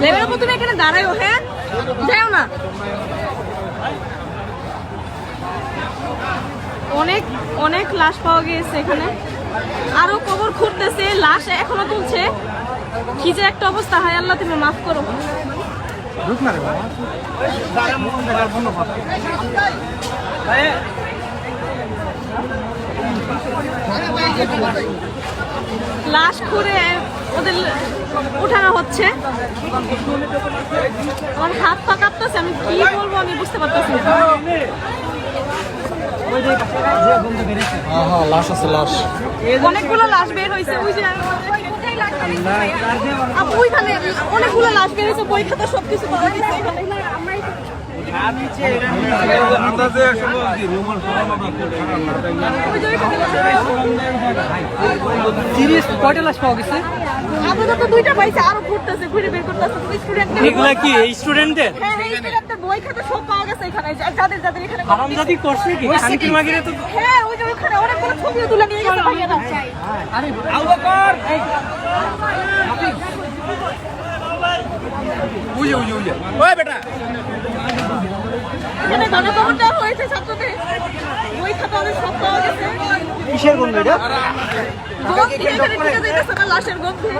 Level উপর তুমি এখানে দাঁড়াও, হ্যাঁ যাও না। অনেক অনেক লাশ পাওয়া গিয়েছে এখানে, আরো কবর খুঁড়তেছে, লাশ এখনো তুলছে। কি যে একটা অবস্থা, হায় আল্লাহ তুমি মাফ করো। লাশ খুঁড়ে ওদের উঠানো হচ্ছে। আমার হাত পা কাঁপতেছে, আমি কি বলবো আমি বুঝতে পারতেছি না। লাশ আছে, লাশ অনেকগুলো লাশ বের হয়েছে, ওই যে আপু ওইখানে অনেকগুলো লাশ বের হয়েছে, বই খাতা সবকিছু পাওয়া গেছে এখানে। কয়টা লাশ পাওয়া গেছে? আপাতত দুইটা পাইছে, আরো ঘুরতেছে, ঘুরে বের করতেছে। এগুলা কি এই স্টুডেন্টদের? হ্যাঁ, এই স্টুডেন্টদের বই খাতা সব পাওয়া গেছে এখানে, যাদের যাদের এখানে হারামজাদি করছে কি খানকি মাগিরে তো। হ্যাঁ, ওই যে ওখানে অনেকগুলো ছবিও তুলে নিয়ে গেছে ভাইয়েরা। আরে আবু বকর বুঝে ওই বেটা এখানে গণকবরটা হয়েছে ছাত্রদের, বই খাতা ওদের সব পাওয়া গেছে। কিসের গন্ধ এটা? গন্ধ এখানে ঢুকে যাইতেছে না, লাশের গন্ধে।